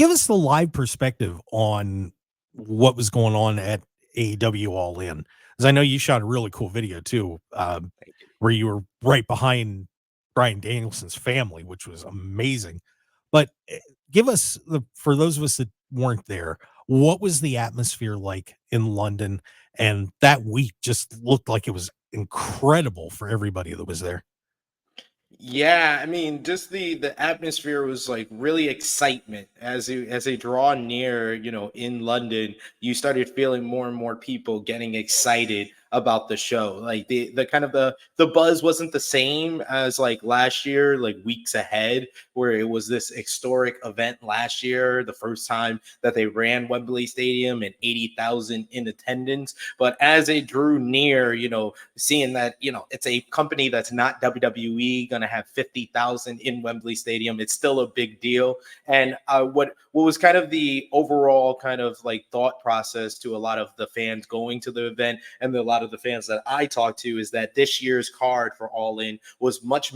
Give us the live perspective on what was going on at AEW All In, because I know you shot a really cool video too, where you were right behind Bryan Danielson's family, which was amazing. But give us for those of us that weren't there, what was the atmosphere like in London? And that week just looked like it was incredible for everybody that was there. Yeah, I mean, just the atmosphere was like really excitement as they draw near, in London, you started feeling more and more people getting excited about the show. Like the kind of the buzz wasn't the same as like last year, like weeks ahead, where it was this historic event last year, the first time that they ran Wembley Stadium and 80,000 in attendance. But as it drew near, seeing that, it's a company that's not WWE going to have 50,000 in Wembley Stadium, it's still a big deal. And what was kind of the overall kind of like thought process to a lot of the fans going to the event and a lot of the fans that I talked to is that this year's card for All In was much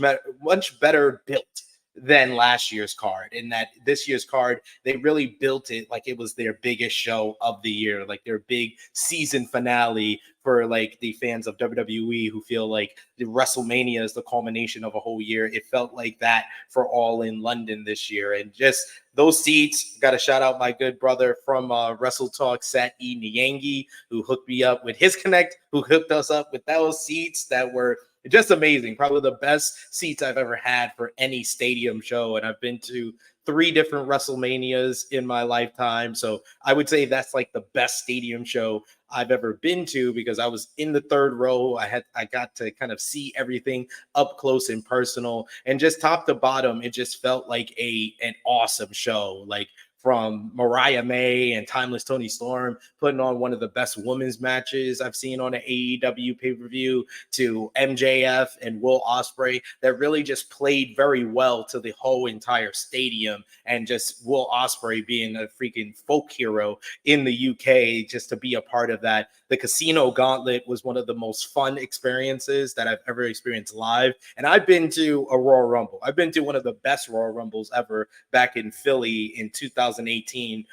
better built than last year's card, in that this year's card, they really built it like it was their biggest show of the year, like their big season finale for like the fans of WWE who feel like the WrestleMania is the culmination of a whole year. It felt like that for All In London this year. And just those seats, got to shout out my good brother from Wrestle Talk, Sat E. Nyangi, who hooked me up with his connect, who hooked us up with those seats that were just amazing. Probably the best seats I've ever had for any stadium show. And I've been to 3 different WrestleManias in my lifetime. So I would say that's like the best stadium show I've ever been to, because I was in the 3rd row. I got to kind of see everything up close and personal, and just top to bottom, it just felt like an awesome show. Like from Mariah May and Timeless Tony Storm putting on one of the best women's matches I've seen on an AEW pay-per-view, to MJF and Will Ospreay, that really just played very well to the whole entire stadium. And just Will Ospreay being a freaking folk hero in the UK, just to be a part of that. The Casino Gauntlet was one of the most fun experiences that I've ever experienced live. And I've been to a Royal Rumble. I've been to one of the best Royal Rumbles ever back in Philly in 2018,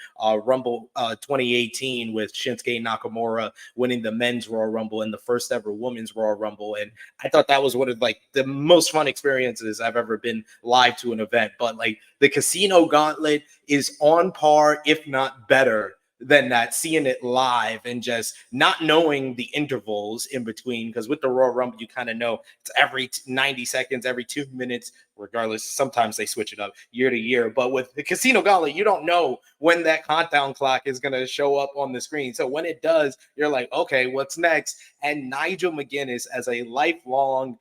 Rumble 2018, with Shinsuke Nakamura winning the men's Royal Rumble and the first ever women's Royal Rumble. And I thought that was one of like the most fun experiences I've ever been live to an event. But like the Casino Gauntlet is on par, if not better, than that, seeing it live and just not knowing the intervals in between. Because with the Royal Rumble, you kind of know it's every 90 seconds, every 2 minutes, regardless. Sometimes they switch it up year to year. But with the Casino Gauntlet, you don't know when that countdown clock is going to show up on the screen. So when it does, you're like, okay, what's next? And Nigel McGuinness, as a lifelong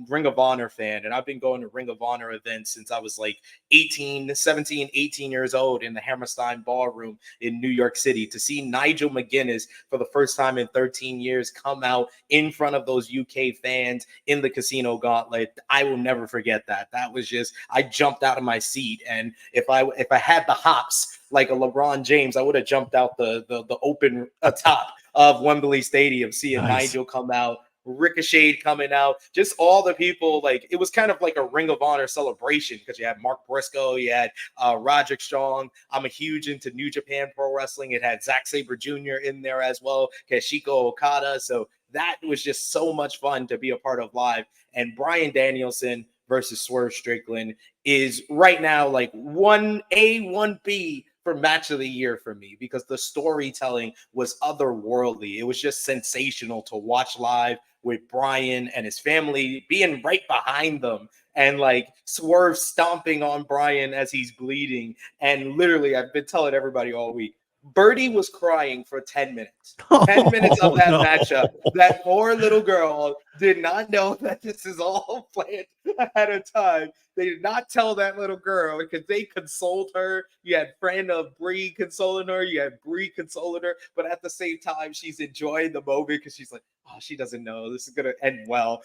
Ring of Honor fan, and I've been going to Ring of Honor events since I was like 18 years old in the Hammerstein Ballroom in New York City. To see Nigel McGuinness for the first time in 13 years come out in front of those UK fans in the Casino Gauntlet, I will never forget that. That was just, I jumped out of my seat. And if I had the hops like a LeBron James, I would have jumped out the open top of Wembley Stadium, seeing Nigel come out, Ricochet coming out, just all the people. Like, it was kind of like a Ring of Honor celebration, because you had Mark Briscoe, you had Roderick Strong. I'm a huge into New Japan Pro Wrestling. It had Zack Sabre Jr. in there as well, Kazuchika Okada. So that was just so much fun to be a part of live. And Bryan Danielson versus Swerve Strickland is right now like 1A, 1B for match of the year for me, because the storytelling was otherworldly. It was just sensational to watch live, with Bryan and his family being right behind them, and like Swerve stomping on Bryan as he's bleeding. And literally, I've been telling everybody all week, Birdie was crying for 10 minutes. 10 minutes of that matchup. That poor little girl did not know that this is all planned ahead of time. They did not tell that little girl, because they consoled her. You had friend of Brie consoling her. You had Brie consoling her. But at the same time, she's enjoying the moment, because she's like, oh, she doesn't know. This is going to end well.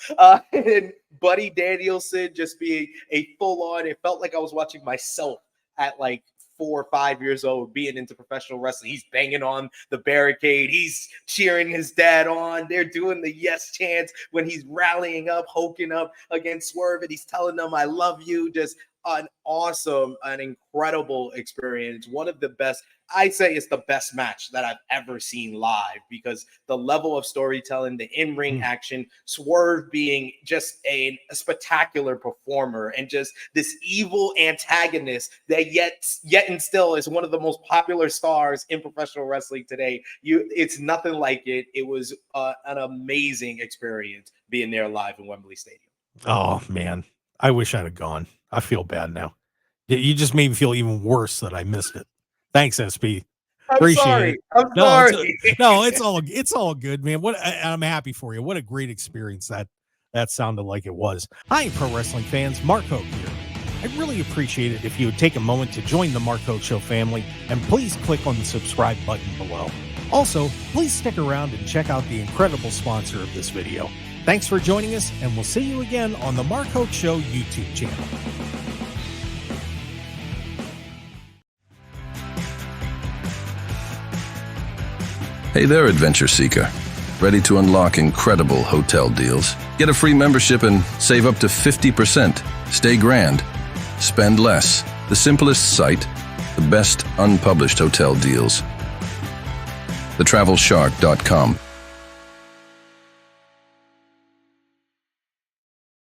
And Buddy Danielson just being a full-on, it felt like I was watching myself at like 4 or 5 years old, being into professional wrestling. He's banging on the barricade. He's cheering his dad on. They're doing the yes chants when he's rallying up, hoking up against Swerve, and he's telling them, I love you. Just an awesome, an incredible experience. One of the best, I'd say it's the best match that I've ever seen live, because the level of storytelling, the in-ring action, Swerve being just a spectacular performer, and just this evil antagonist that yet and still is one of the most popular stars in professional wrestling today. It's nothing like it. It was an amazing experience being there live in Wembley Stadium. Oh man, I wish I'd have gone. I feel bad now. You just made me feel even worse that I missed it. Thanks, SP. Appreciate it. I'm sorry. It's all good, man. I'm happy for you. What a great experience that sounded like it was. Hi, pro wrestling fans. Mark Hoke here. I'd really appreciate it if you would take a moment to join the Mark Hoke Show family, and please click on the subscribe button below. Also, please stick around and check out the incredible sponsor of this video. Thanks for joining us, and we'll see you again on the Mark Hoke Show YouTube channel. Hey there, adventure seeker. Ready to unlock incredible hotel deals? Get a free membership and save up to 50%. Stay grand. Spend less. The simplest site. The best unpublished hotel deals. TheTravelShark.com.